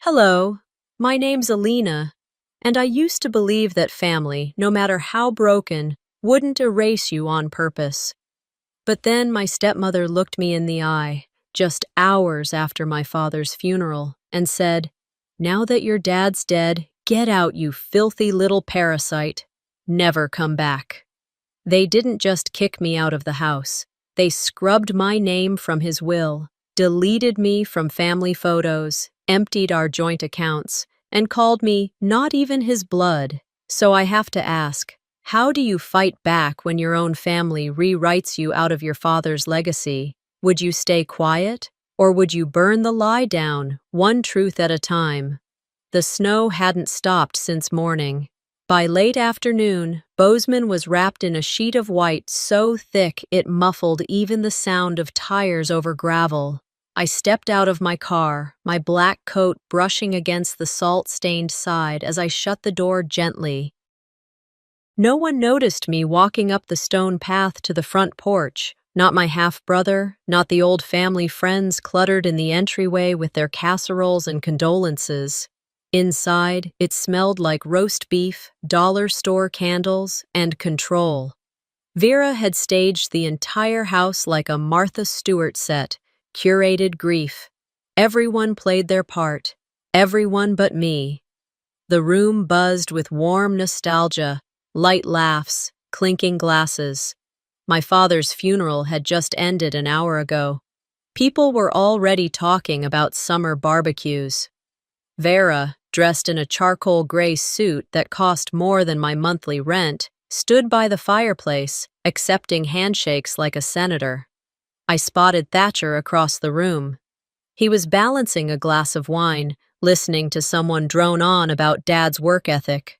Hello, my name's Alina, and I used to believe that family, no matter how broken, wouldn't erase you on purpose. But then my stepmother looked me in the eye, just hours after my father's funeral, and said, "Now that your dad's dead, get out, you filthy little parasite. Never come back." They didn't just kick me out of the house. They scrubbed my name from his will, deleted me from family photos, emptied our joint accounts, and called me not even his blood. So I have to ask, how do you fight back when your own family rewrites you out of your father's legacy? Would you stay quiet, or would you burn the lie down, one truth at a time? The snow hadn't stopped since morning. By late afternoon, Bozeman was wrapped in a sheet of white so thick it muffled even the sound of tires over gravel. I stepped out of my car, my black coat brushing against the salt-stained side as I shut the door gently. No one noticed me walking up the stone path to the front porch, not my half-brother, not the old family friends cluttered in the entryway with their casseroles and condolences. Inside, it smelled like roast beef, dollar store candles, and control. Vera had staged the entire house like a Martha Stewart set, curated grief. Everyone played their part, everyone but me. The room buzzed with warm nostalgia, light laughs, clinking glasses. My father's funeral had just ended an hour ago. People were already talking about summer barbecues. Vera, dressed in a charcoal gray suit that cost more than my monthly rent, stood by the fireplace, accepting handshakes like a senator. I spotted Thatcher across the room. He was balancing a glass of wine, listening to someone drone on about Dad's work ethic.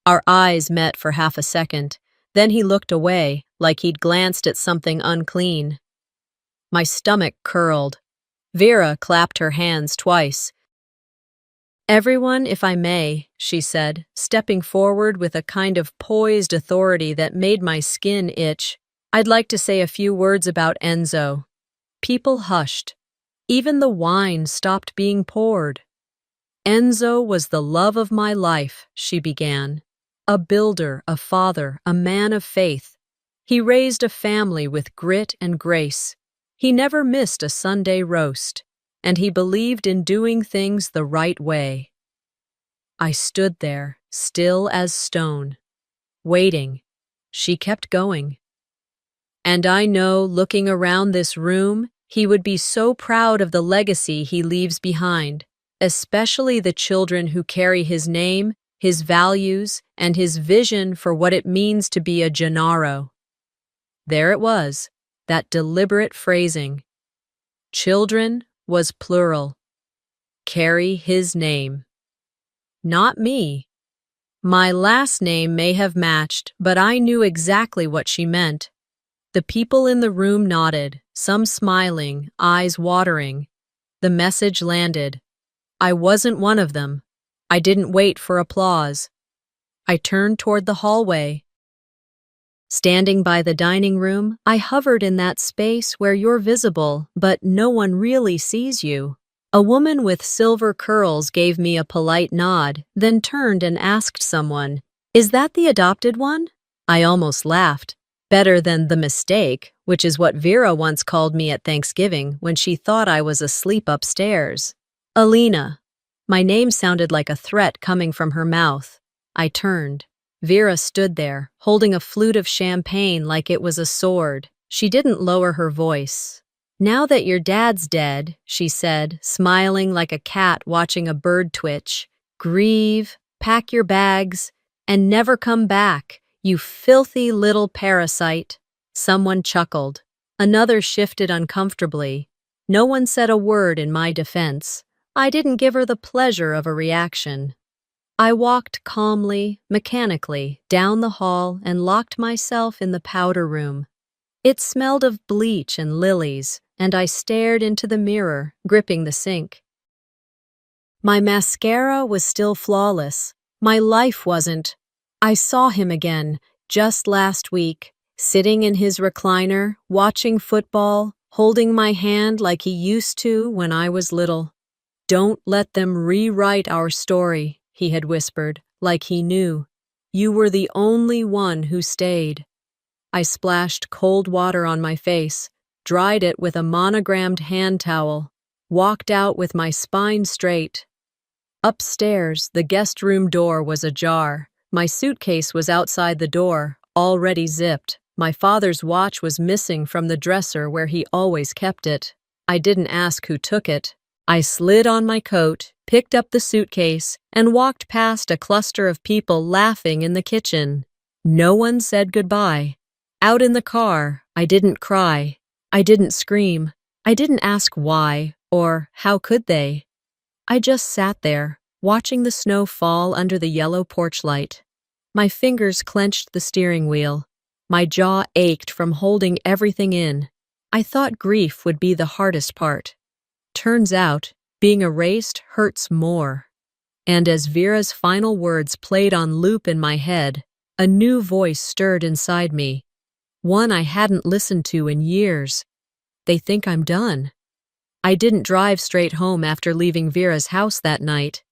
Our eyes met for half a second, then he looked away, like he'd glanced at something unclean. My stomach curled. Vera clapped her hands twice. "Everyone, if I may," she said, stepping forward with a kind of poised authority that made my skin itch. "I'd like to say a few words about Enzo." People hushed. Even the wine stopped being poured. "Enzo was the love of my life," she began. "A builder, a father, a man of faith. He raised a family with grit and grace. He never missed a Sunday roast. And he believed in doing things the right way." I stood there, still as stone, waiting. She kept going. "And I know, looking around this room, he would be so proud of the legacy he leaves behind, especially the children who carry his name, his values, and his vision for what it means to be a Gennaro." There it was, that deliberate phrasing. Children was plural. Carry his name. Not me. My last name may have matched, but I knew exactly what she meant. The people in the room nodded, some smiling, eyes watering. The message landed. I wasn't one of them. I didn't wait for applause. I turned toward the hallway. Standing by the dining room, I hovered in that space where you're visible, but no one really sees you. A woman with silver curls gave me a polite nod, then turned and asked someone, "Is that the adopted one?" I almost laughed. Better than the mistake, which is what Vera once called me at Thanksgiving when she thought I was asleep upstairs. Alina. My name sounded like a threat coming from her mouth. I turned. Vera stood there, holding a flute of champagne like it was a sword. She didn't lower her voice. "Now that your dad's dead," she said, smiling like a cat watching a bird twitch, "grieve, pack your bags, and never come back, you filthy little parasite." Someone chuckled. Another shifted uncomfortably. No one said a word in my defense. I didn't give her the pleasure of a reaction. I walked calmly, mechanically, down the hall and locked myself in the powder room. It smelled of bleach and lilies, and I stared into the mirror, gripping the sink. My mascara was still flawless. My life wasn't. I saw him again, just last week, sitting in his recliner, watching football, holding my hand like he used to when I was little. "Don't let them rewrite our story," he had whispered, like he knew. "You were the only one who stayed." I splashed cold water on my face, dried it with a monogrammed hand towel, walked out with my spine straight. Upstairs, the guest room door was ajar. My suitcase was outside the door, already zipped. My father's watch was missing from the dresser where he always kept it. I didn't ask who took it. I slid on my coat, picked up the suitcase, and walked past a cluster of people laughing in the kitchen. No one said goodbye. Out in the car, I didn't cry. I didn't scream. I didn't ask why, or how could they. I just sat there, watching the snow fall under the yellow porch light. My fingers clenched the steering wheel. My jaw ached from holding everything in. I thought grief would be the hardest part. Turns out, being erased hurts more. And as Vera's final words played on loop in my head, a new voice stirred inside me. One I hadn't listened to in years. They think I'm done. I didn't drive straight home after leaving Vera's house that night.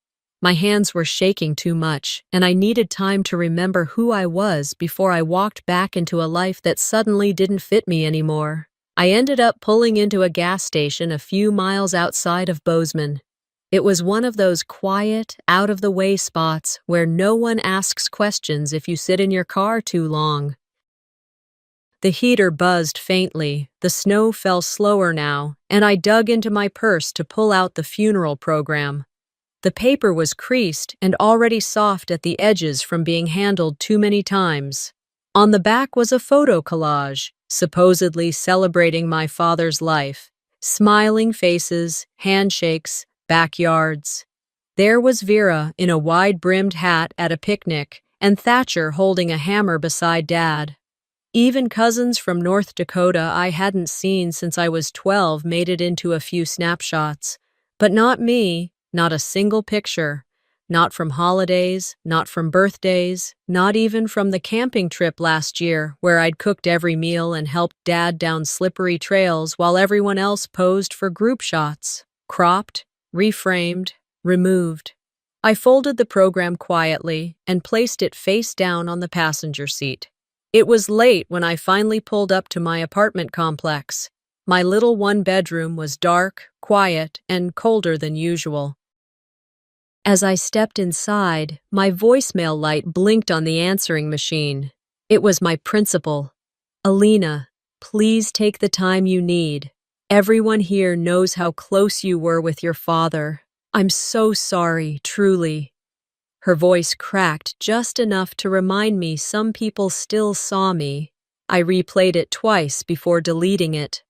My hands were shaking too much, and I needed time to remember who I was before I walked back into a life that suddenly didn't fit me anymore. I ended up pulling into a gas station a few miles outside of Bozeman. It was one of those quiet, out-of-the-way spots where no one asks questions if you sit in your car too long. The heater buzzed faintly, the snow fell slower now, and I dug into my purse to pull out the funeral program. The paper was creased and already soft at the edges from being handled too many times. On the back was a photo collage, supposedly celebrating my father's life. Smiling faces, handshakes, backyards. There was Vera in a wide-brimmed hat at a picnic, and Thatcher holding a hammer beside Dad. Even cousins from North Dakota I hadn't seen since I was 12 made it into a few snapshots. But not me, not a single picture. Not from holidays, not from birthdays, not even from the camping trip last year where I'd cooked every meal and helped Dad down slippery trails while everyone else posed for group shots. Cropped, reframed, removed. I folded the program quietly and placed it face down on the passenger seat. It was late when I finally pulled up to my apartment complex. My little one-bedroom was dark, quiet, and colder than usual. As I stepped inside, my voicemail light blinked on the answering machine. It was my principal. "Alina, please take the time you need. Everyone here knows how close you were with your father. I'm so sorry, truly." Her voice cracked just enough to remind me some people still saw me. I replayed it twice before deleting it.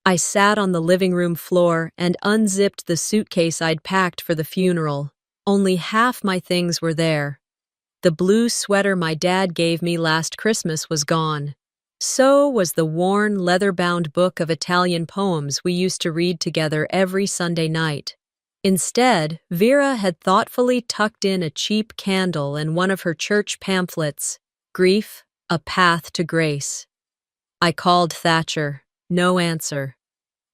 I sat on the living room floor and unzipped the suitcase I'd packed for the funeral. Only half my things were there. The blue sweater my dad gave me last Christmas was gone. So was the worn, leather-bound book of Italian poems we used to read together every Sunday night. Instead, Vera had thoughtfully tucked in a cheap candle and one of her church pamphlets, Grief, A Path to Grace. I called Thatcher. No answer.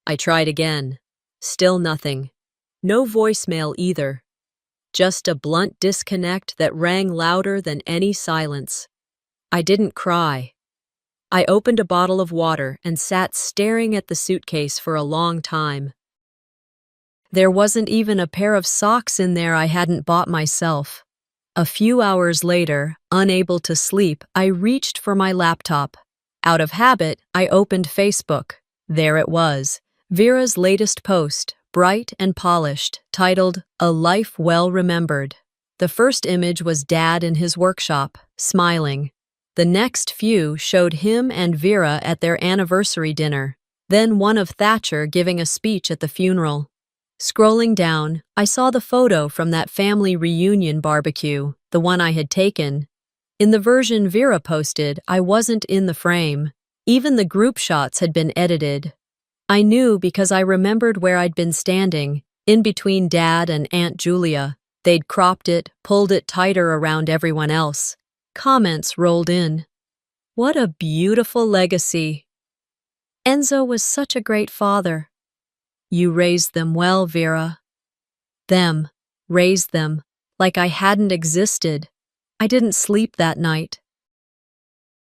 I tried again. Still nothing. No voicemail either. Just a blunt disconnect that rang louder than any silence. I didn't cry. I opened a bottle of water and sat staring at the suitcase for a long time. There wasn't even a pair of socks in there I hadn't bought myself. A few hours later, unable to sleep, I reached for my laptop. Out of habit, I opened Facebook. There it was, Vera's latest post, bright and polished, titled, "A Life Well Remembered." The first image was Dad in his workshop, smiling. The next few showed him and Vera at their anniversary dinner, then one of Thatcher giving a speech at the funeral. Scrolling down, I saw the photo from that family reunion barbecue, the one I had taken. In the version Vera posted, I wasn't in the frame. Even the group shots had been edited. I knew because I remembered where I'd been standing, in between Dad and Aunt Julia. They'd cropped it, pulled it tighter around everyone else. Comments rolled in. "What a beautiful legacy. Enzo was such a great father. You raised them well, Vera." Them, raised them, like I hadn't existed. I didn't sleep that night.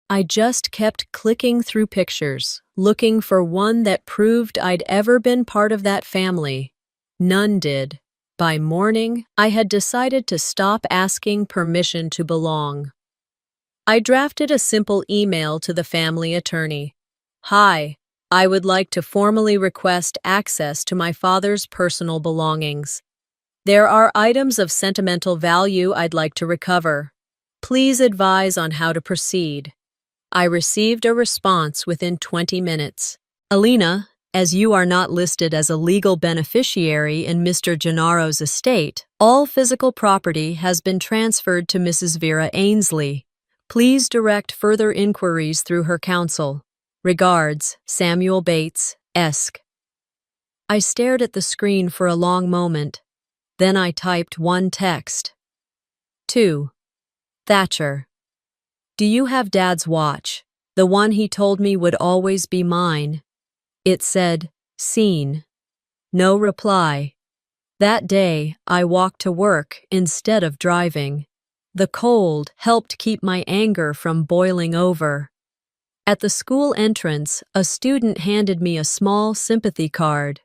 I just kept clicking through pictures, looking for one that proved I'd ever been part of that family. None did. By morning, I had decided to stop asking permission to belong. I drafted a simple email to the family attorney. Hi, I would like to formally request access to my father's personal belongings. There are items of sentimental value I'd like to recover. Please advise on how to proceed. I received a response within 20 minutes. Alina, as you are not listed as a legal beneficiary in Mr. Gennaro's estate, all physical property has been transferred to Mrs. Vera Ainsley. Please direct further inquiries through her counsel. Regards, Samuel Bates, Esq. I stared at the screen for a long moment. Then I typed one text. 2. Thatcher. Do you have Dad's watch? The one he told me would always be mine. It said, seen. No reply. That day, I walked to work instead of driving. The cold helped keep my anger from boiling over. At the school entrance, a student handed me a small sympathy card.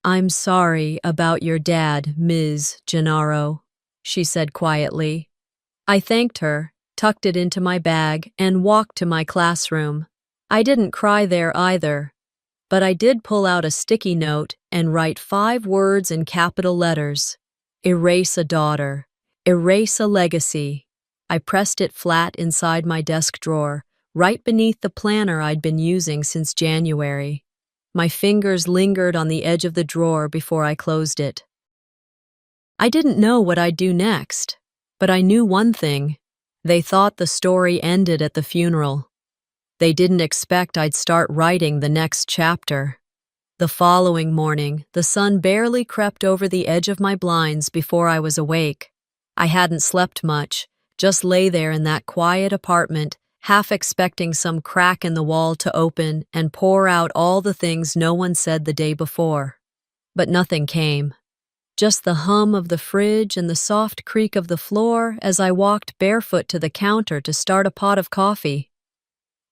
I'm sorry about your dad, Ms. Gennaro, she said quietly. I thanked her, tucked it into my bag, and walked to my classroom. I didn't cry there either, but I did pull out a sticky note and write 5 words in capital letters. Erase a daughter. Erase a legacy. I pressed it flat inside my desk drawer, right beneath the planner I'd been using since January. My fingers lingered on the edge of the drawer before I closed it. I didn't know what I'd do next, but I knew one thing. They thought the story ended at the funeral. They didn't expect I'd start writing the next chapter. The following morning, the sun barely crept over the edge of my blinds before I was awake. I hadn't slept much, just lay there in that quiet apartment, half expecting some crack in the wall to open and pour out all the things no one said the day before. But nothing came. Just the hum of the fridge and the soft creak of the floor as I walked barefoot to the counter to start a pot of coffee.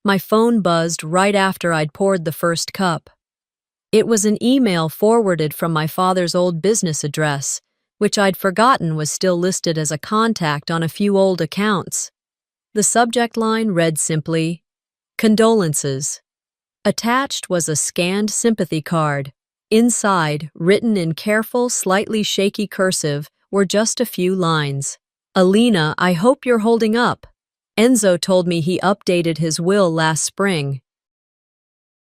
My phone buzzed right after I'd poured the first cup. It was an email forwarded from my father's old business address, which I'd forgotten was still listed as a contact on a few old accounts. The subject line read simply, Condolences. Attached was a scanned sympathy card. Inside, written in careful, slightly shaky cursive, were just a few lines. Alina, I hope you're holding up. Enzo told me he updated his will last spring.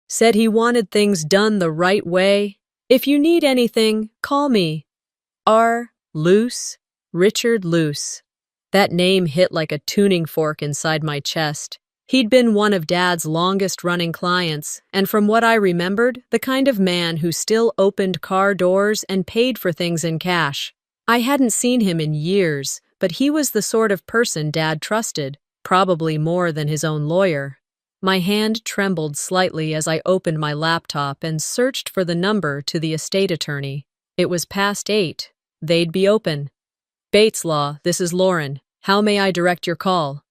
Said he wanted things done the right way. If you need anything, call me. R. Luce, Richard Luce. That name hit like a tuning fork inside my chest. He'd been one of Dad's longest-running clients, and from what I remembered, the kind of man who still opened car doors and paid for things in cash. I hadn't seen him in years, but he was the sort of person Dad trusted, probably more than his own lawyer. My hand trembled slightly as I opened my laptop and searched for the number to the estate attorney. It was past 8. They'd be open. Bates Law, this is Lauren. How may I direct your call?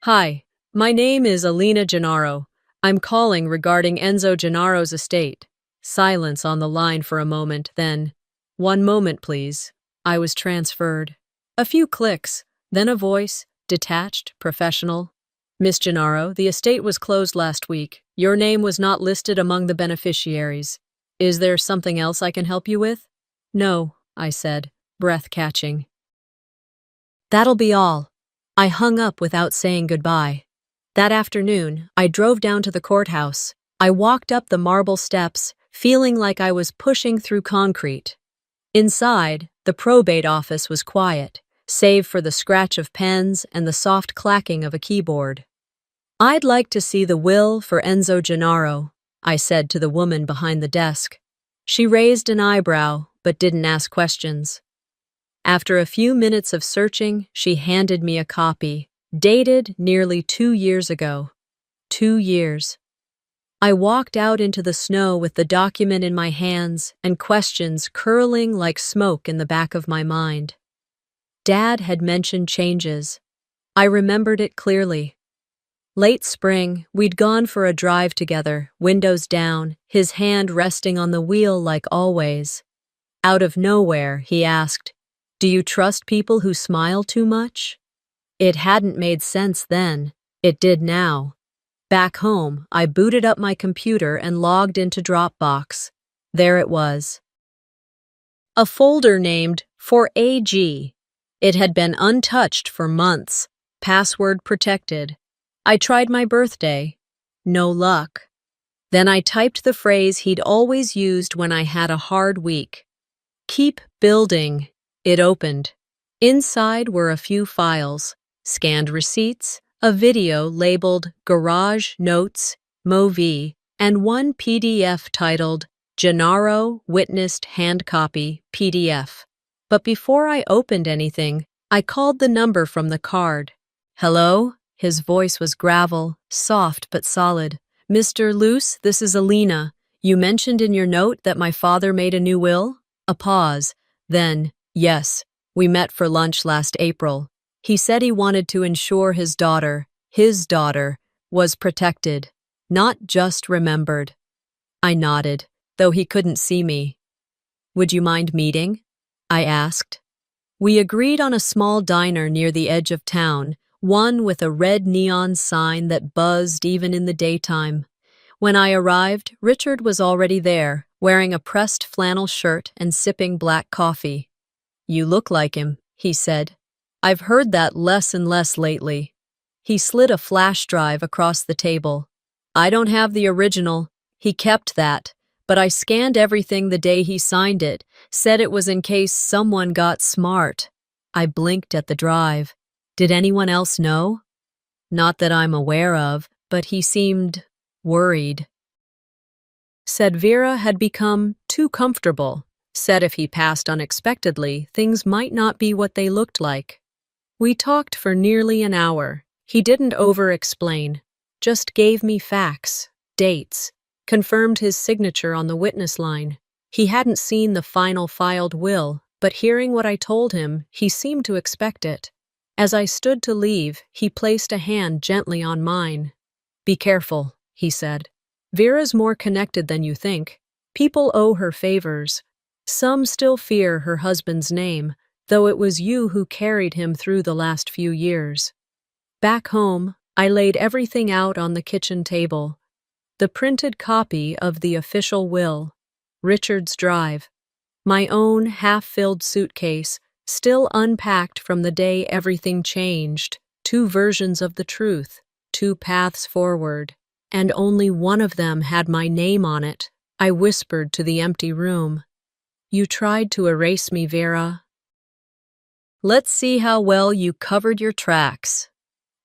Hi. My name is Alina Gennaro. I'm calling regarding Enzo Gennaro's estate. Silence on the line for a moment, then, 1 moment, please. I was transferred. A few clicks, then a voice, detached, professional. Miss Gennaro, the estate was closed last week. Your name was not listed among the beneficiaries. Is there something else I can help you with? No, I said, breath catching. That'll be all. I hung up without saying goodbye. That afternoon, I drove down to the courthouse. I walked up the marble steps, feeling like I was pushing through concrete. Inside, the probate office was quiet, save for the scratch of pens and the soft clacking of a keyboard. I'd like to see the will for Enzo Gennaro, I said to the woman behind the desk. She raised an eyebrow, but didn't ask questions. After a few minutes of searching, she handed me a copy. Dated nearly 2 years ago. 2 years. I walked out into the snow with the document in my hands and questions curling like smoke in the back of my mind. Dad had mentioned changes. I remembered it clearly. Late spring, we'd gone for a drive together, windows down, his hand resting on the wheel like always. Out of nowhere, he asked, "Do you trust people who smile too much?" It hadn't made sense then. It did now. Back home, I booted up my computer and logged into Dropbox. There it was. A folder named For AG. It had been untouched for months, password protected. I tried my birthday. No luck. Then I typed the phrase he'd always used when I had a hard week. Keep building. It opened. Inside were a few files, scanned receipts, a video labeled Garage Notes, Movi, and one PDF titled Gennaro Witnessed Hand Copy PDF. But before I opened anything, I called the number from the card. "Hello?" His voice was gravel, soft but solid. "Mr. Luce, this is Alina. You mentioned in your note that my father made a new will?" A pause. Then, "Yes, we met for lunch last April. He said he wanted to ensure his daughter, was protected, not just remembered." I nodded, though he couldn't see me. "Would you mind meeting?" I asked. We agreed on a small diner near the edge of town, one with a red neon sign that buzzed even in the daytime. When I arrived, Richard was already there, wearing a pressed flannel shirt and sipping black coffee. "You look like him," he said. "I've heard that less and less lately." He slid a flash drive across the table. "I don't have the original. He kept that, but I scanned everything the day he signed it, said it was in case someone got smart." I blinked at the drive. "Did anyone else know?" "Not that I'm aware of, but he seemed worried." Said Vera had become too comfortable. Said if he passed unexpectedly, things might not be what they looked like. We talked for nearly an hour. He didn't over-explain, just gave me facts, dates, confirmed his signature on the witness line. He hadn't seen the final filed will, but hearing what I told him, he seemed to expect it. As I stood to leave, he placed a hand gently on mine. "Be careful," he said. "Vera's more connected than you think. People owe her favors. Some still fear her husband's name, though it was you who carried him through the last few years." Back home, I laid everything out on the kitchen table. The printed copy of the official will, Richard's drive, my own half-filled suitcase, still unpacked from the day everything changed, 2 versions of the truth, 2 paths forward, and only one of them had my name on it. I whispered to the empty room. "You tried to erase me, Vera. Let's see how well you covered your tracks."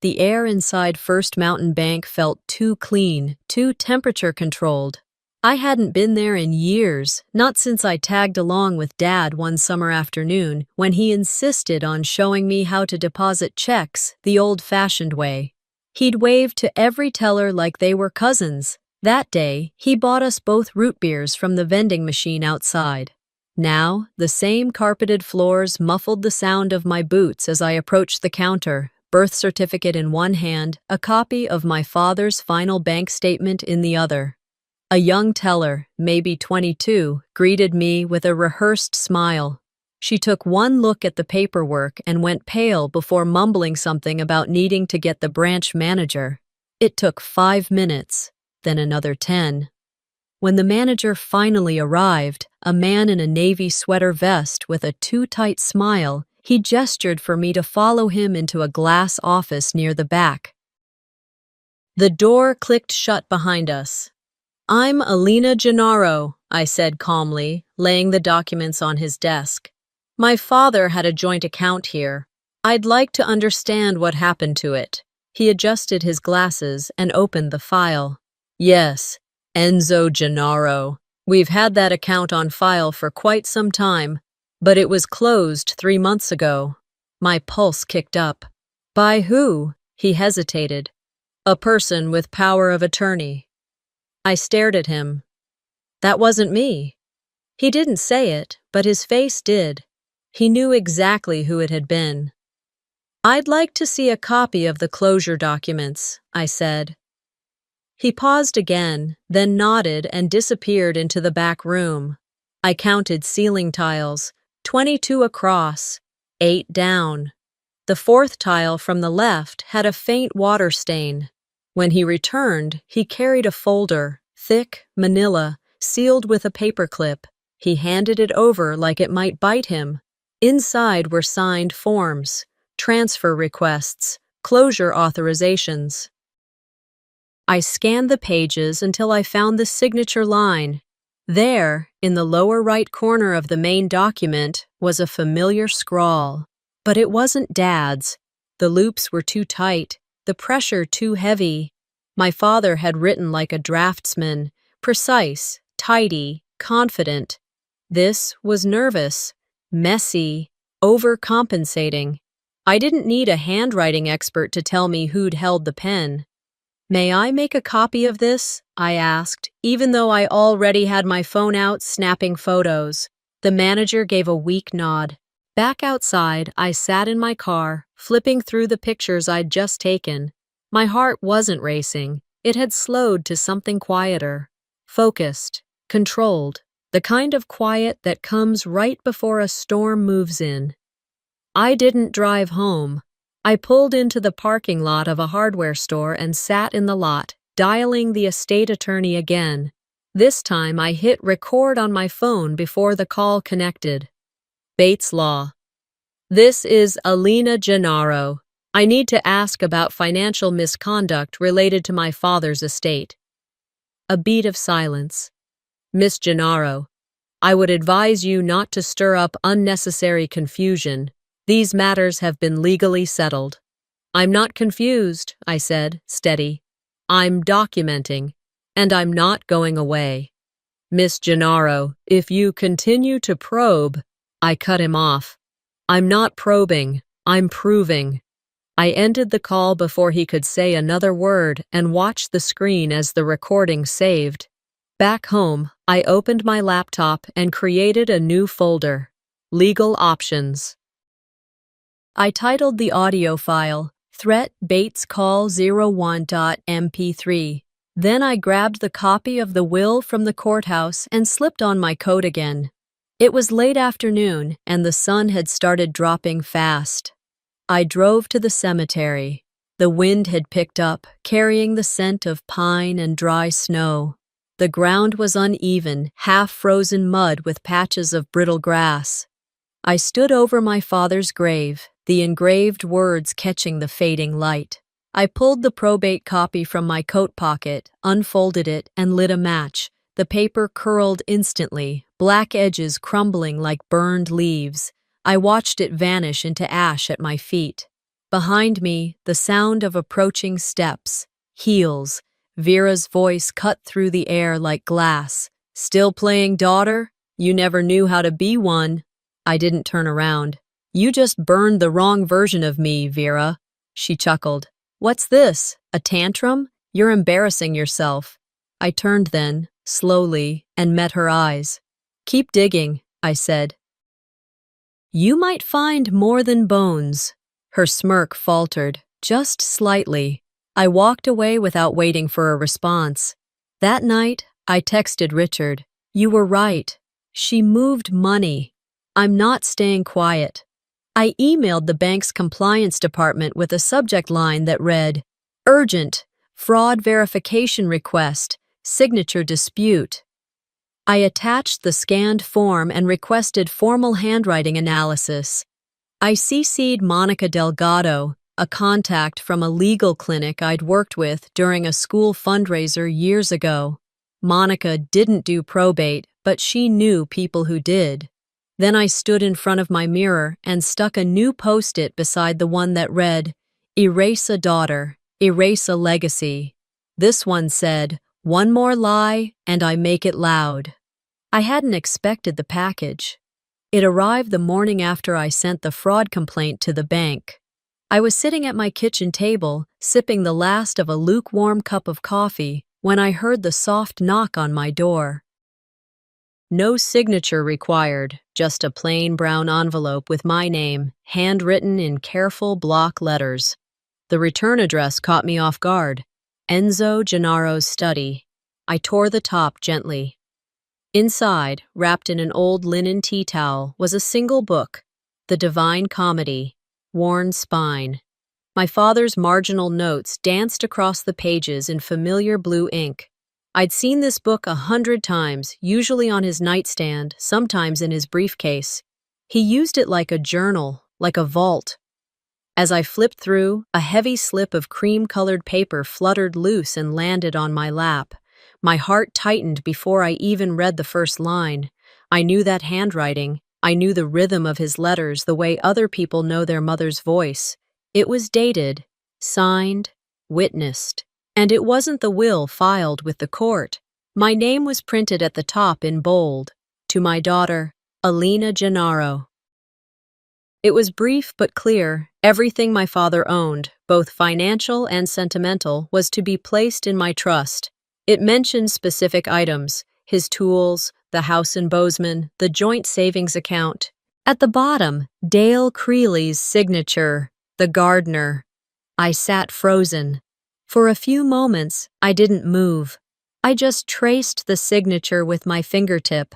The air inside First Mountain Bank felt too clean, too temperature-controlled. I hadn't been there in years, not since I tagged along with Dad one summer afternoon when he insisted on showing me how to deposit checks the old-fashioned way. He'd waved to every teller like they were cousins. That day, he bought us both root beers from the vending machine outside. Now, the same carpeted floors muffled the sound of my boots as I approached the counter, birth certificate in one hand, a copy of my father's final bank statement in the other. A young teller, maybe 22, greeted me with a rehearsed smile. She took one look at the paperwork and went pale before mumbling something about needing to get the branch manager. It took 5 minutes, then another 10. When the manager finally arrived, a man in a navy sweater vest with a too-tight smile, he gestured for me to follow him into a glass office near the back. The door clicked shut behind us. "I'm Alina Gennaro," I said calmly, laying the documents on his desk. "My father had a joint account here. I'd like to understand what happened to it." He adjusted his glasses and opened the file. "Yes, Enzo Gennaro. We've had that account on file for quite some time, but it was closed 3 months ago." My pulse kicked up. "By who?" He hesitated. "A person with power of attorney." I stared at him. That wasn't me. He didn't say it, but his face did. He knew exactly who it had been. I'd like to see a copy of the closure documents, I said. He paused again, then nodded and disappeared into the back room. I counted ceiling tiles, 22 across, 8 down. The fourth tile from the left had a faint water stain. When he returned, he carried a folder, thick, manila, sealed with a paperclip. He handed it over like it might bite him. Inside were signed forms, transfer requests, closure authorizations. I scanned the pages until I found the signature line. There, in the lower right corner of the main document, was a familiar scrawl. But it wasn't Dad's. The loops were too tight, the pressure too heavy. My father had written like a draftsman, precise, tidy, confident. This was nervous, messy, overcompensating. I didn't need a handwriting expert to tell me who'd held the pen. May I make a copy of this? I asked, even though I already had my phone out snapping photos. The manager gave a weak nod. Back outside, I sat in my car, flipping through the pictures I'd just taken. My heart wasn't racing. It had slowed to something quieter, focused, controlled, the kind of quiet that comes right before a storm moves in. I didn't drive home. I pulled into the parking lot of a hardware store and sat in the lot, dialing the estate attorney again. This time I hit record on my phone before the call connected. Bates Law. This is Alina Gennaro. I need to ask about financial misconduct related to my father's estate. A beat of silence. Miss Gennaro, I would advise you not to stir up unnecessary confusion. These matters have been legally settled. I'm not confused, I said, steady. I'm documenting, and I'm not going away. Miss Gennaro, if you continue to probe, I cut him off. I'm not probing, I'm proving. I ended the call before he could say another word and watched the screen as the recording saved. Back home, I opened my laptop and created a new folder, Legal Options. I titled the audio file, Threat Bates Call 01.mp3. Then I grabbed the copy of the will from the courthouse and slipped on my coat again. It was late afternoon, and the sun had started dropping fast. I drove to the cemetery. The wind had picked up, carrying the scent of pine and dry snow. The ground was uneven, half-frozen mud with patches of brittle grass. I stood over my father's grave, the engraved words catching the fading light. I pulled the probate copy from my coat pocket, unfolded it, and lit a match. The paper curled instantly, black edges crumbling like burned leaves. I watched it vanish into ash at my feet. Behind me, the sound of approaching steps, heels. Vera's voice cut through the air like glass. Still playing daughter? You never knew how to be one. I didn't turn around. You just burned the wrong version of me, Vera. She chuckled. What's this? A tantrum? You're embarrassing yourself. I turned then, slowly, and met her eyes. Keep digging, I said. You might find more than bones. Her smirk faltered, just slightly. I walked away without waiting for a response. That night, I texted Richard. You were right. She moved money. I'm not staying quiet. I emailed the bank's compliance department with a subject line that read, Urgent, fraud verification request, signature dispute. I attached the scanned form and requested formal handwriting analysis. I CC'd Monica Delgado, a contact from a legal clinic I'd worked with during a school fundraiser years ago. Monica didn't do probate, but she knew people who did. Then I stood in front of my mirror and stuck a new post-it beside the one that read, Erase a daughter, erase a legacy. This one said, One more lie, and I make it loud. I hadn't expected the package. It arrived the morning after I sent the fraud complaint to the bank. I was sitting at my kitchen table, sipping the last of a lukewarm cup of coffee, when I heard the soft knock on my door. No signature required, just a plain brown envelope with my name, handwritten in careful block letters. The return address caught me off guard. Enzo Gennaro's study. I tore the top gently. Inside, wrapped in an old linen tea towel, was a single book, The Divine Comedy, Worn Spine. My father's marginal notes danced across the pages in familiar blue ink. I'd seen this book 100 times, usually on his nightstand, sometimes in his briefcase. He used it like a journal, like a vault. As I flipped through, a heavy slip of cream-colored paper fluttered loose and landed on my lap. My heart tightened before I even read the first line. I knew that handwriting. I knew the rhythm of his letters the way other people know their mother's voice. It was dated, signed, witnessed. And it wasn't the will filed with the court. My name was printed at the top in bold. To my daughter, Alina Gennaro. It was brief but clear. Everything my father owned, both financial and sentimental, was to be placed in my trust. It mentioned specific items, his tools, the house in Bozeman, the joint savings account. At the bottom, Dale Creeley's signature, the gardener. I sat frozen. For a few moments, I didn't move. I just traced the signature with my fingertip.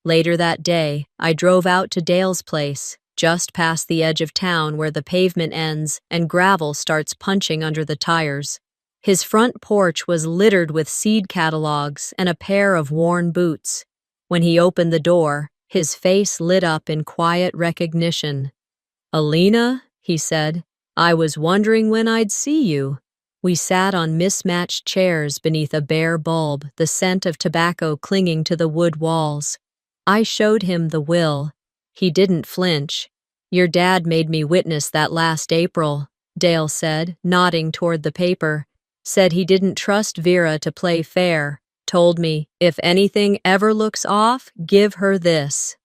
Later that day, I drove out to Dale's place, just past the edge of town where the pavement ends and gravel starts punching under the tires. His front porch was littered with seed catalogs and a pair of worn boots. When he opened the door, his face lit up in quiet recognition. "Alina," he said, "I was wondering when I'd see you." We sat on mismatched chairs beneath a bare bulb, the scent of tobacco clinging to the wood walls. I showed him the will. He didn't flinch. "Your dad made me witness that last April," Dale said, nodding toward the paper. "Said he didn't trust Vera to play fair. Told me, if anything ever looks off, give her this."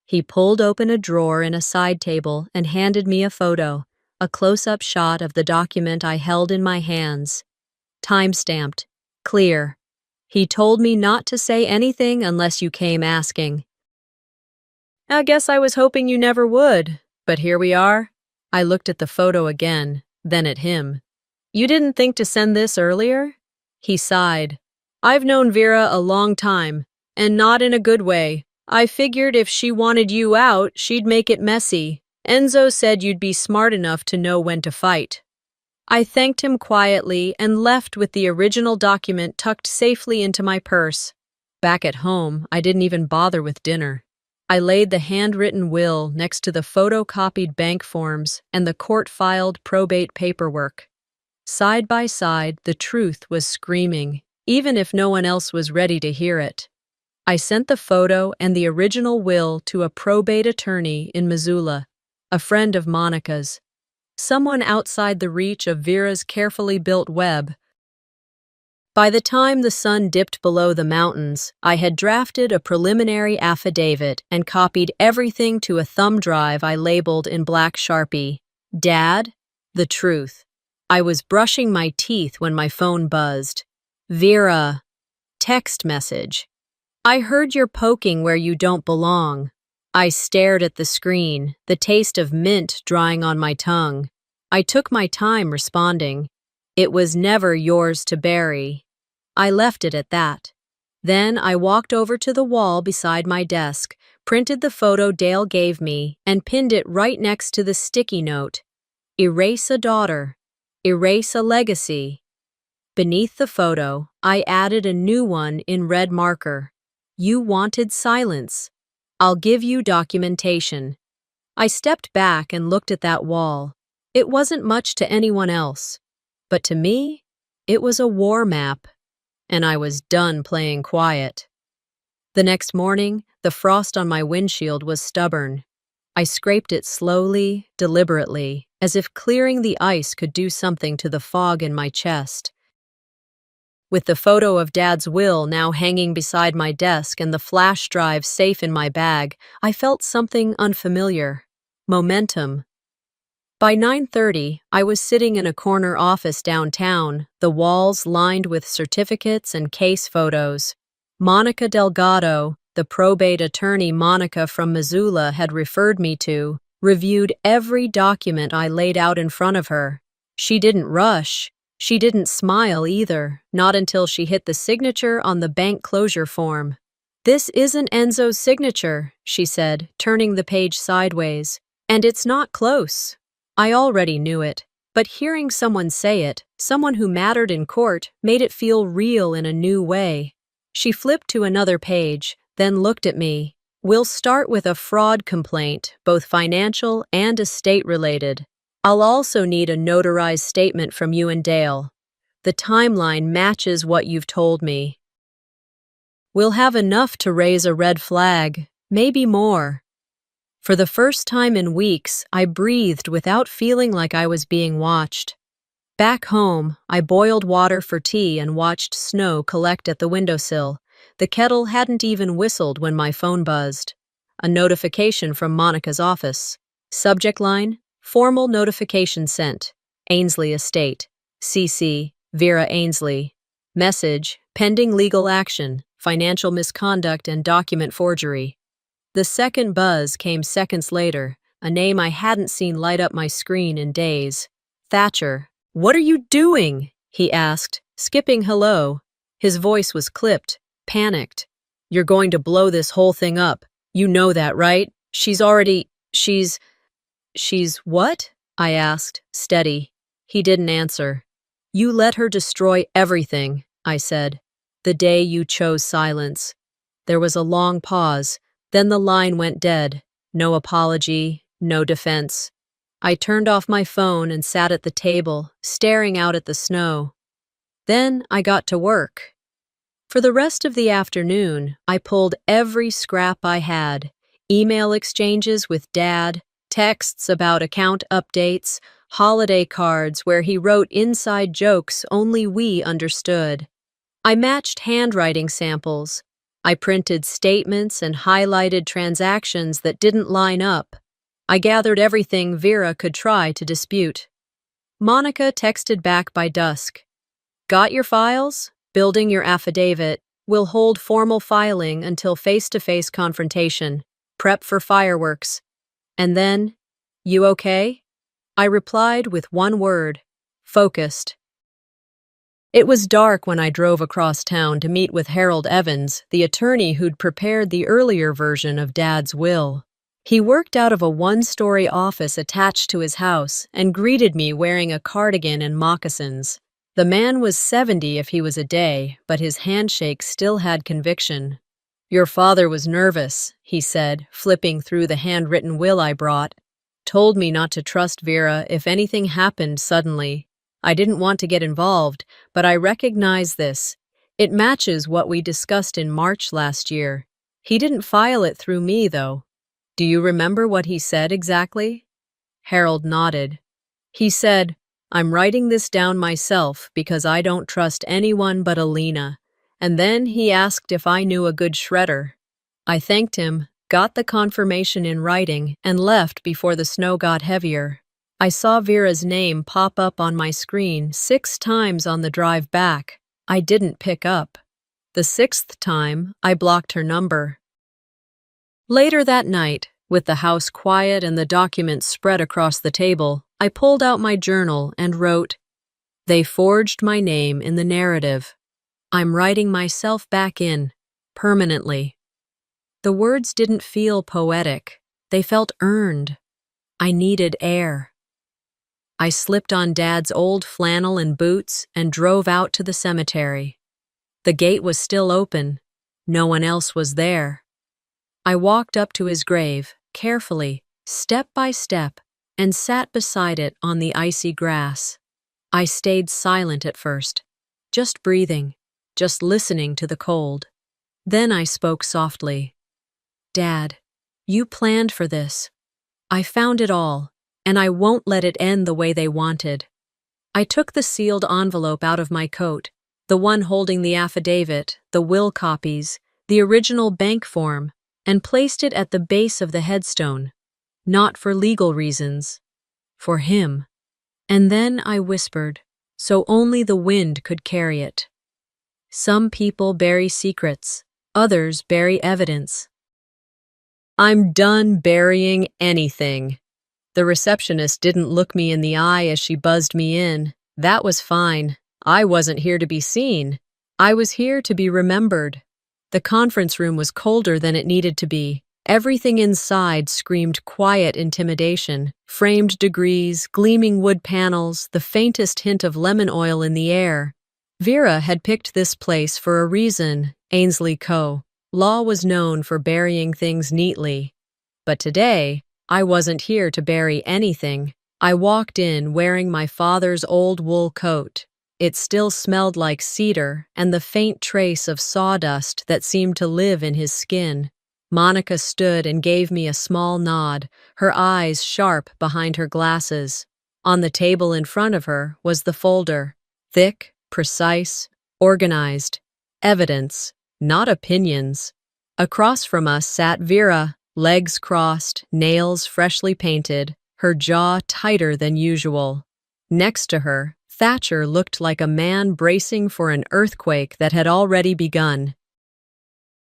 He pulled open a drawer in a side table and handed me a photo. A close-up shot of the document I held in my hands. Time-stamped. Clear. "He told me not to say anything unless you came asking." "I guess I was hoping you never would, but here we are." I looked at the photo again, then at him. "You didn't think to send this earlier?" He sighed. "I've known Vera a long time, and not in a good way. I figured if she wanted you out, she'd make it messy. Enzo said you'd be smart enough to know when to fight." I thanked him quietly and left with the original document tucked safely into my purse. Back at home, I didn't even bother with dinner. I laid the handwritten will next to the photocopied bank forms and the court-filed probate paperwork. Side by side, the truth was screaming, even if no one else was ready to hear it. I sent the photo and the original will to a probate attorney in Missoula, a friend of Monica's, someone outside the reach of Vera's carefully built web. By the time the sun dipped below the mountains, I had drafted a preliminary affidavit and copied everything to a thumb drive I labeled in black Sharpie. "Dad, the truth." I was brushing my teeth when my phone buzzed. "Vera." Text message. "I heard you're poking where you don't belong." I stared at the screen, the taste of mint drying on my tongue. I took my time responding. "It was never yours to bury." I left it at that. Then I walked over to the wall beside my desk, printed the photo Dale gave me, and pinned it right next to the sticky note. "Erase a daughter. Erase a legacy." Beneath the photo, I added a new one in red marker. "You wanted silence. I'll give you documentation." I stepped back and looked at that wall. It wasn't much to anyone else, but to me, it was a war map, and I was done playing quiet. The next morning, the frost on my windshield was stubborn. I scraped it slowly, deliberately, as if clearing the ice could do something to the fog in my chest. With the photo of Dad's will now hanging beside my desk and the flash drive safe in my bag, I felt something unfamiliar. Momentum. By 9:30, I was sitting in a corner office downtown, the walls lined with certificates and case photos. Monica Delgado, the probate attorney Monica from Missoula had referred me to, reviewed every document I laid out in front of her. She didn't rush. She didn't smile either, not until she hit the signature on the bank closure form. "This isn't Enzo's signature," she said, turning the page sideways. "And it's not close." I already knew it, but hearing someone say it, someone who mattered in court, made it feel real in a new way. She flipped to another page, then looked at me. "We'll start with a fraud complaint, both financial and estate-related. I'll also need a notarized statement from you and Dale. The timeline matches what you've told me. We'll have enough to raise a red flag, maybe more." For the first time in weeks, I breathed without feeling like I was being watched. Back home, I boiled water for tea and watched snow collect at the windowsill. The kettle hadn't even whistled when my phone buzzed. A notification from Monica's office. Subject line: Formal notification sent. Ainsley Estate. CC, Vera Ainsley. Message: Pending legal action, financial misconduct and document forgery. The second buzz came seconds later, a name I hadn't seen light up my screen in days. "Thatcher, what are you doing?" he asked, skipping hello. His voice was clipped, panicked. "You're going to blow this whole thing up. You know that, right? She's what?" I asked, steady. He didn't answer. "You let her destroy everything," I said, "the day you chose silence." There was a long pause. Then the line went dead. No apology, no defense. I turned off my phone and sat at the table, staring out at the snow. Then I got to work. For the rest of the afternoon, I pulled every scrap I had. Email exchanges with Dad, texts about account updates, holiday cards where he wrote inside jokes only we understood. I matched handwriting samples. I printed statements and highlighted transactions that didn't line up. I gathered everything Vera could try to dispute. Monica texted back by dusk. "Got your files? Building your affidavit. We'll hold formal filing until face-to-face confrontation. Prep for fireworks." And then, "You okay?" I replied with one word: focused. It was dark when I drove across town to meet with Harold Evans, the attorney who'd prepared the earlier version of Dad's will. He worked out of a one-story office attached to his house and greeted me wearing a cardigan and moccasins. The man was 70 if he was a day, but his handshake still had conviction. "Your father was nervous," he said, flipping through the handwritten will I brought. "Told me not to trust Vera if anything happened suddenly. I didn't want to get involved, but I recognize this. It matches what we discussed in March last year. He didn't file it through me, though." "Do you remember what he said exactly?" Harold nodded. "He said, 'I'm writing this down myself because I don't trust anyone but Alina.' And then he asked if I knew a good shredder. I thanked him, got the confirmation in writing, and left before the snow got heavier. I saw Vera's name pop up on my screen 6 times on the drive back. I didn't pick up. The 6th time, I blocked her number. Later that night, with the house quiet and the documents spread across the table, I pulled out my journal and wrote, "They forged my name in the narrative. I'm writing myself back in, permanently." The words didn't feel poetic. They felt earned. I needed air. I slipped on Dad's old flannel and boots and drove out to the cemetery. The gate was still open. No one else was there. I walked up to his grave, carefully, step by step, and sat beside it on the icy grass. I stayed silent at first, just breathing, just listening to the cold. Then I spoke softly. "Dad, you planned for this. I found it all, and I won't let it end the way they wanted." I took the sealed envelope out of my coat, the one holding the affidavit, the will copies, the original bank form, and placed it at the base of the headstone. Not for legal reasons. For him. And then I whispered, so only the wind could carry it. Some people bury secrets, others bury evidence. I'm done burying anything. The receptionist didn't look me in the eye as she buzzed me in. That was fine. I wasn't here to be seen. I was here to be remembered. The conference room was colder than it needed to be. Everything inside screamed quiet intimidation. Framed degrees, gleaming wood panels, the faintest hint of lemon oil in the air. Vera had picked this place for a reason, Ainsley Co. Law was known for burying things neatly. But today, I wasn't here to bury anything. I walked in wearing my father's old wool coat. It still smelled like cedar and the faint trace of sawdust that seemed to live in his skin. Monica stood and gave me a small nod, her eyes sharp behind her glasses. On the table in front of her was the folder. Thick, precise, organized. Evidence, not opinions. Across from us sat Vera, legs crossed, nails freshly painted, her jaw tighter than usual. Next to her, Thatcher looked like a man bracing for an earthquake that had already begun.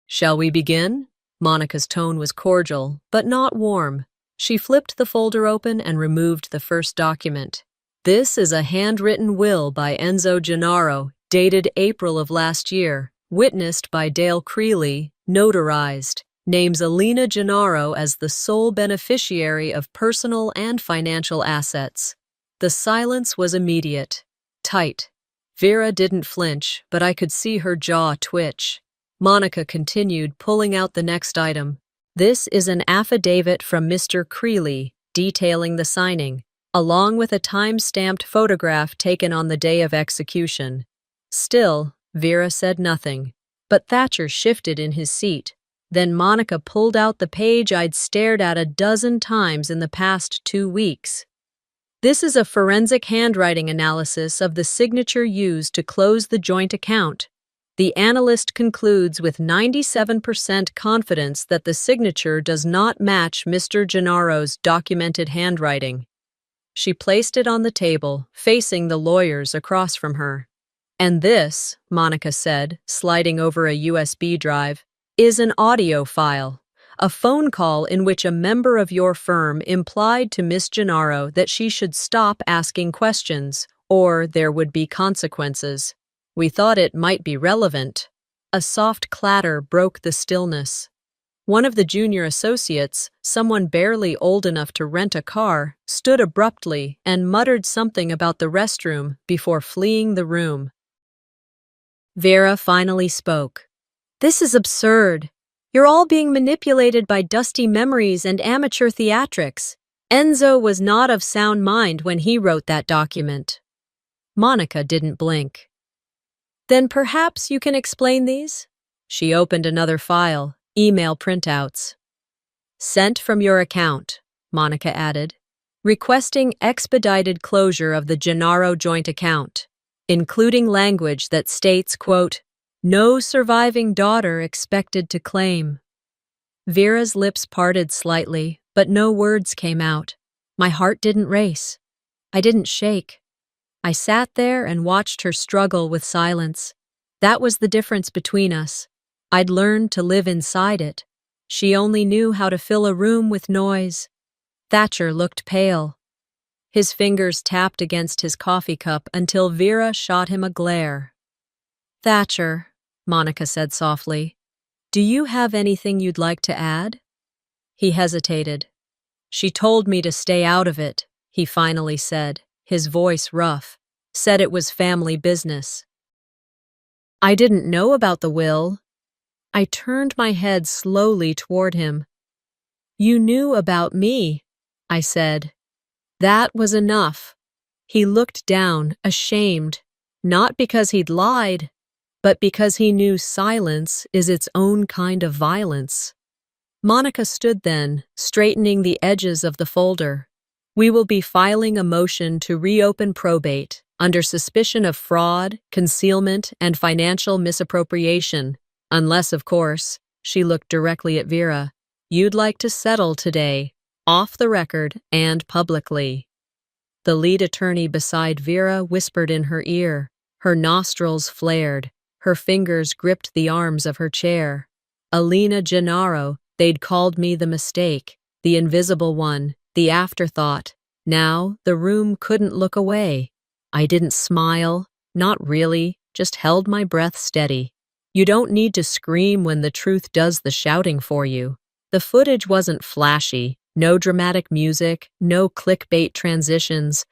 "Shall we begin?" Monica's tone was cordial, but not warm. She flipped the folder open and removed the first document. "This is a handwritten will by Enzo Gennaro, dated April of last year, witnessed by Dale Creeley, notarized. Names Alina Gennaro as the sole beneficiary of personal and financial assets." The silence was immediate, tight. Vera didn't flinch, but I could see her jaw twitch. Monica continued, pulling out the next item. "This is an affidavit from Mr. Creeley detailing the signing, along with a time-stamped photograph taken on the day of execution." Still, Vera said nothing, but Thatcher shifted in his seat. Then Monica pulled out the page I'd stared at a dozen times in the past 2 weeks. "This is a forensic handwriting analysis of the signature used to close the joint account. The analyst concludes with 97% confidence that the signature does not match Mr. Gennaro's documented handwriting." She placed it on the table, facing the lawyers across from her. "And this," Monica said, sliding over a USB drive, "is an audio file. A phone call in which a member of your firm implied to Miss Gennaro that she should stop asking questions, or there would be consequences. We thought it might be relevant." A soft clatter broke the stillness. One of the junior associates, someone barely old enough to rent a car, stood abruptly and muttered something about the restroom before fleeing the room. Vera finally spoke. "This is absurd. You're all being manipulated by dusty memories and amateur theatrics. Enzo was not of sound mind when he wrote that document." Monica didn't blink. "Then perhaps you can explain these?" She opened another file, email printouts. "Sent from your account," Monica added, "requesting expedited closure of the Gennaro joint account, including language that states, quote, 'No surviving daughter expected to claim.'" Vera's lips parted slightly, but no words came out. My heart didn't race. I didn't shake. I sat there and watched her struggle with silence. That was the difference between us. I'd learned to live inside it. She only knew how to fill a room with noise. Thatcher looked pale. His fingers tapped against his coffee cup until Vera shot him a glare. "Thatcher," Monica said softly, "do you have anything you'd like to add?" He hesitated. "She told me to stay out of it," he finally said, his voice rough. "Said it was family business." "I didn't know about the will." I turned my head slowly toward him. "You knew about me," I said. That was enough. He looked down, ashamed, not because he'd lied, but because he knew silence is its own kind of violence. Monica stood then, straightening the edges of the folder. "We will be filing a motion to reopen probate under suspicion of fraud, concealment, and financial misappropriation, unless, of course," she looked directly at Vera, "you'd like to settle today, off the record and publicly." The lead attorney beside Vera whispered in her ear. Her nostrils flared. Her fingers gripped the arms of her chair. Alina Gennaro, they'd called me the mistake, the invisible one, the afterthought. Now the room couldn't look away. I didn't smile, not really, just held my breath steady. You don't need to scream when the truth does the shouting for you. The footage wasn't flashy, no dramatic music, no clickbait transitions.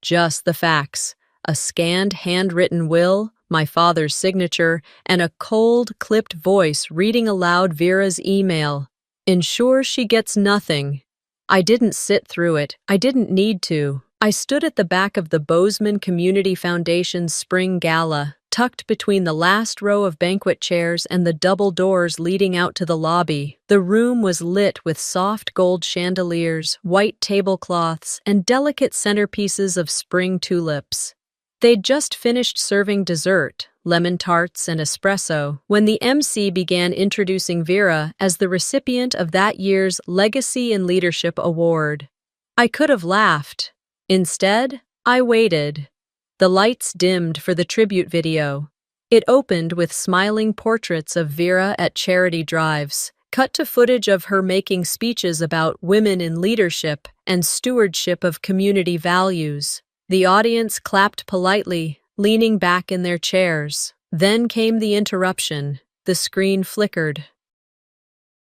Just the facts. A scanned handwritten will, my father's signature, and a cold, clipped voice reading aloud Vera's email. Ensure she gets nothing. I didn't sit through it. I didn't need to. I stood at the back of the Bozeman Community Foundation's spring gala, tucked between the last row of banquet chairs and the double doors leading out to the lobby. The room was lit with soft gold chandeliers, white tablecloths, and delicate centerpieces of spring tulips. They'd just finished serving dessert, lemon tarts and espresso, when the MC began introducing Vera as the recipient of that year's Legacy in Leadership Award. I could have laughed. Instead, I waited. The lights dimmed for the tribute video. It opened with smiling portraits of Vera at charity drives, cut to footage of her making speeches about women in leadership and stewardship of community values. The audience clapped politely, leaning back in their chairs. Then came the interruption. The screen flickered.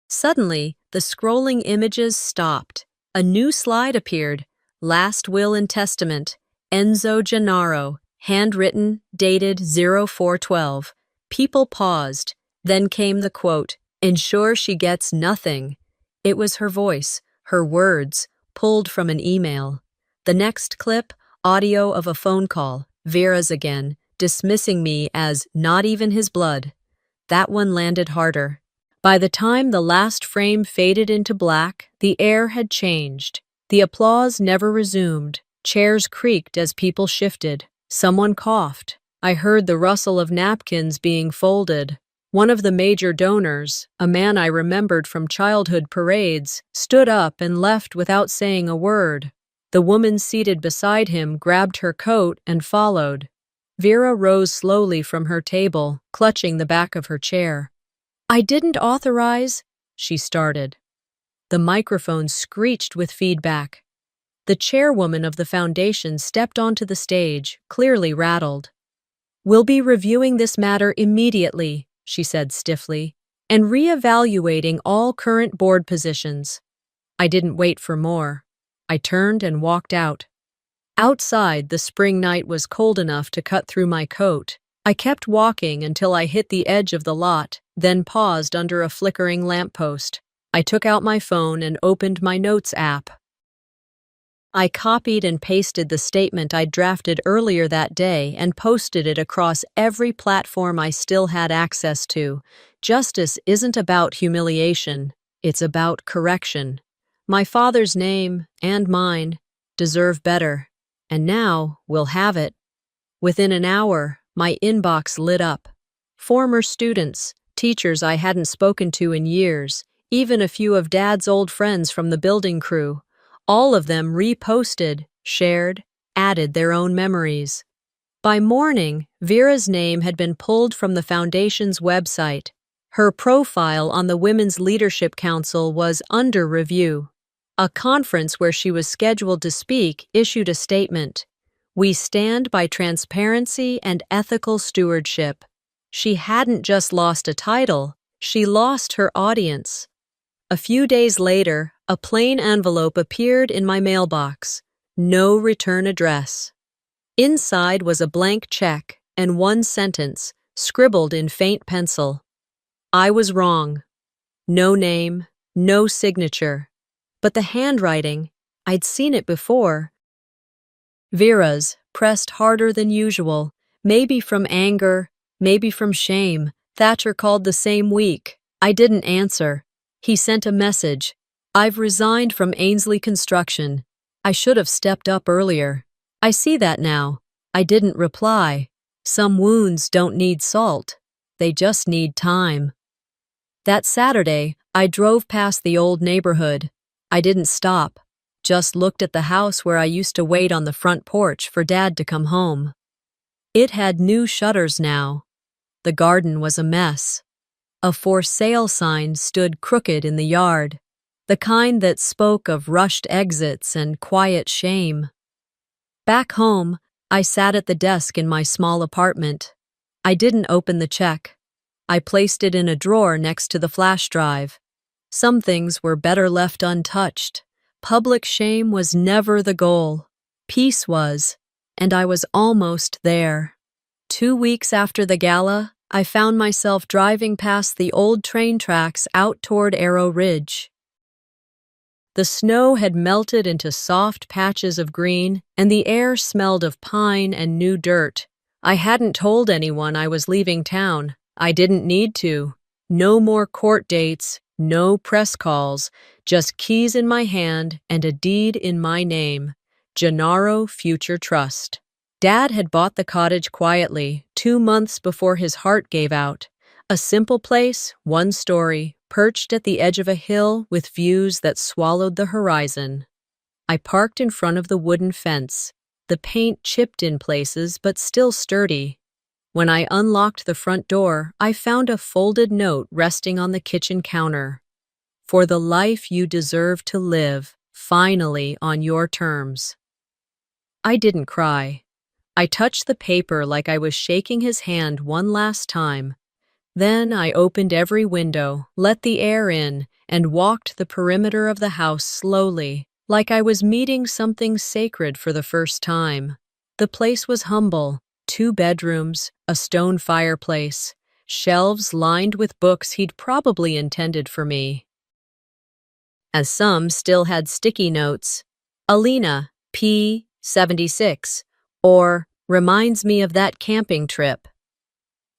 Suddenly, the scrolling images stopped. A new slide appeared. Last Will and Testament. Enzo Gennaro. Handwritten, dated 04/12. People paused. Then came the quote, "Ensure she gets nothing." It was her voice, her words, pulled from an email. The next clip, audio of a phone call, Vera's again, dismissing me as not even his blood. That one landed harder. By the time the last frame faded into black, the air had changed. The applause never resumed. Chairs creaked as people shifted. Someone coughed. I heard the rustle of napkins being folded. One of the major donors, a man I remembered from childhood parades, stood up and left without saying a word. The woman seated beside him grabbed her coat and followed. Vera rose slowly from her table, clutching the back of her chair. "I didn't authorize," she started. The microphone screeched with feedback. The chairwoman of the foundation stepped onto the stage, clearly rattled. "We'll be reviewing this matter immediately," she said stiffly, "and reevaluating all current board positions." I didn't wait for more. I turned and walked out. Outside, the spring night was cold enough to cut through my coat. I kept walking until I hit the edge of the lot, then paused under a flickering lamppost. I took out my phone and opened my notes app. I copied and pasted the statement I'd drafted earlier that day and posted it across every platform I still had access to. Justice isn't about humiliation, it's about correction. My father's name, and mine, deserve better, and now we'll have it. Within an hour, my inbox lit up. Former students, teachers I hadn't spoken to in years, even a few of Dad's old friends from the building crew. All of them reposted, shared, added their own memories. By morning, Vera's name had been pulled from the foundation's website. Her profile on the Women's Leadership Council was under review. A conference where she was scheduled to speak issued a statement. "We stand by transparency and ethical stewardship." She hadn't just lost a title, she lost her audience. A few days later, a plain envelope appeared in my mailbox. No return address. Inside was a blank check and one sentence, scribbled in faint pencil. I was wrong. No name, no signature. But the handwriting, I'd seen it before. Vera's, pressed harder than usual, maybe from anger, maybe from shame. Thatcher called the same week. I didn't answer. He sent a message. "I've resigned from Ainsley Construction. I should have stepped up earlier. I see that now." I didn't reply. Some wounds don't need salt. They just need time. That Saturday, I drove past the old neighborhood. I didn't stop, just looked at the house where I used to wait on the front porch for Dad to come home. It had new shutters now. The garden was a mess. A for sale sign stood crooked in the yard, the kind that spoke of rushed exits and quiet shame. Back home, I sat at the desk in my small apartment. I didn't open the check. I placed it in a drawer next to the flash drive. Some things were better left untouched. Public shame was never the goal. Peace was, and I was almost there. 2 weeks after the gala, I found myself driving past the old train tracks out toward Arrow Ridge. The snow had melted into soft patches of green, and the air smelled of pine and new dirt. I hadn't told anyone I was leaving town. I didn't need to. No more court dates, no press calls, just keys in my hand and a deed in my name. Gennaro Future Trust. Dad had bought the cottage quietly, 2 months before his heart gave out. A simple place, 1 story, perched at the edge of a hill with views that swallowed the horizon. I parked in front of the wooden fence, the paint chipped in places but still sturdy. When I unlocked the front door, I found a folded note resting on the kitchen counter. For the life you deserve to live, finally on your terms. I didn't cry. I touched the paper like I was shaking his hand one last time. Then I opened every window, let the air in, and walked the perimeter of the house slowly, like I was meeting something sacred for the first time. The place was humble. 2 bedrooms, a stone fireplace, shelves lined with books he'd probably intended for me. As some still had sticky notes, Alina, P. 76, or reminds me of that camping trip.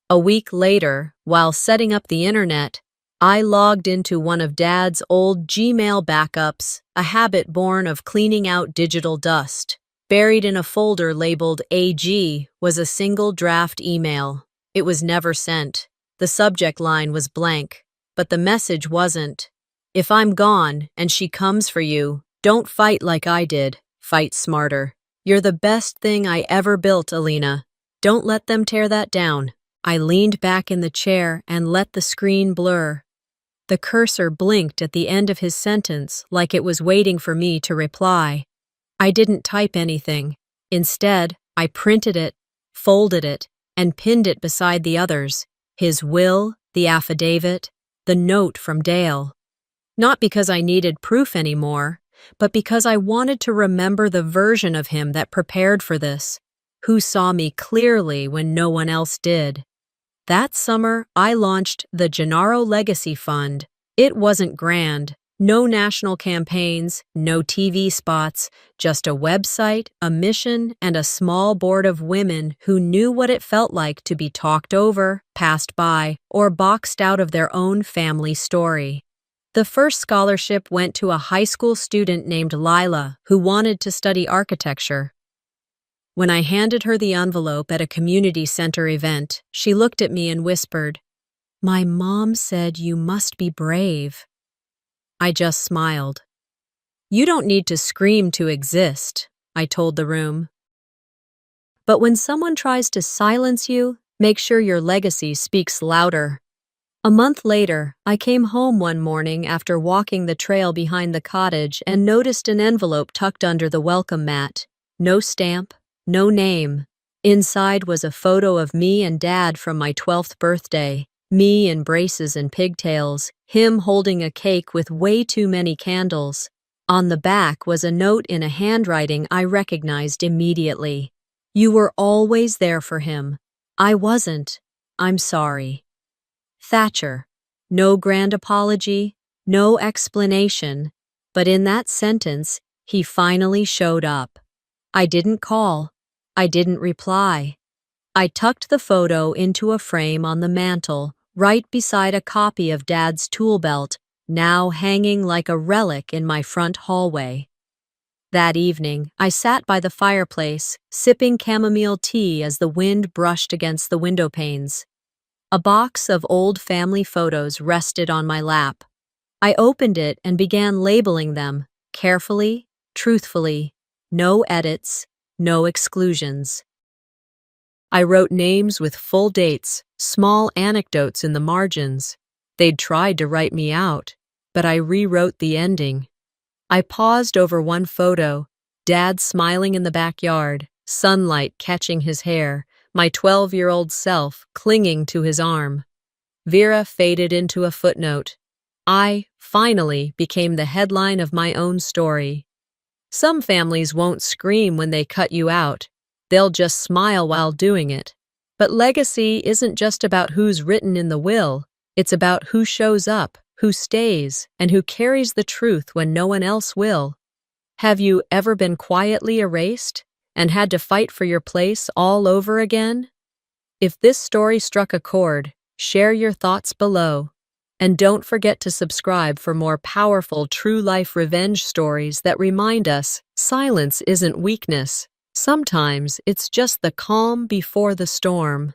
A week later, while setting up the internet, I logged into one of Dad's old Gmail backups, a habit born of cleaning out digital dust. Buried in a folder labeled AG was a single draft email. It was never sent. The subject line was blank, but the message wasn't. If I'm gone and she comes for you, don't fight like I did. Fight smarter. You're the best thing I ever built, Alina. Don't let them tear that down. I leaned back in the chair and let the screen blur. The cursor blinked at the end of his sentence like it was waiting for me to reply. I didn't type anything. Instead, I printed it, folded it, and pinned it beside the others. His will, the affidavit, the note from Dale. Not because I needed proof anymore, but because I wanted to remember the version of him that prepared for this, who saw me clearly when no one else did. That summer, I launched the Gennaro Legacy Fund. It wasn't grand. No national campaigns, no TV spots, just a website, a mission, and a small board of women who knew what it felt like to be talked over, passed by, or boxed out of their own family story. The first scholarship went to a high school student named Lila who wanted to study architecture. When I handed her the envelope at a community center event, she looked at me and whispered, "My mom said you must be brave." I just smiled. "You don't need to scream to exist," I told the room. But when someone tries to silence you, make sure your legacy speaks louder. A month later, I came home one morning after walking the trail behind the cottage and noticed an envelope tucked under the welcome mat. No stamp, no name. Inside was a photo of me and Dad from my 12th birthday. Me in braces and pigtails, him holding a cake with way too many candles. On the back was a note in a handwriting I recognized immediately. "You were always there for him. I wasn't. I'm sorry." Thatcher. No grand apology, no explanation, but in that sentence, he finally showed up. I didn't call. I didn't reply. I tucked the photo into a frame on the mantel, right beside a copy of Dad's tool belt, now hanging like a relic in my front hallway. That evening, I sat by the fireplace, sipping chamomile tea as the wind brushed against the window panes. A box of old family photos rested on my lap. I opened it and began labeling them, carefully, truthfully, no edits, no exclusions. I wrote names with full dates, small anecdotes in the margins. They'd tried to write me out, but I rewrote the ending. I paused over one photo, Dad smiling in the backyard, sunlight catching his hair, my 12-year-old self clinging to his arm. Vera faded into a footnote. I, finally, became the headline of my own story. Some families won't scream when they cut you out. They'll just smile while doing it. But legacy isn't just about who's written in the will. It's about who shows up, who stays, and who carries the truth when no one else will. Have you ever been quietly erased and had to fight for your place all over again? If this story struck a chord, share your thoughts below. And don't forget to subscribe for more powerful true-life revenge stories that remind us silence isn't weakness. Sometimes it's just the calm before the storm.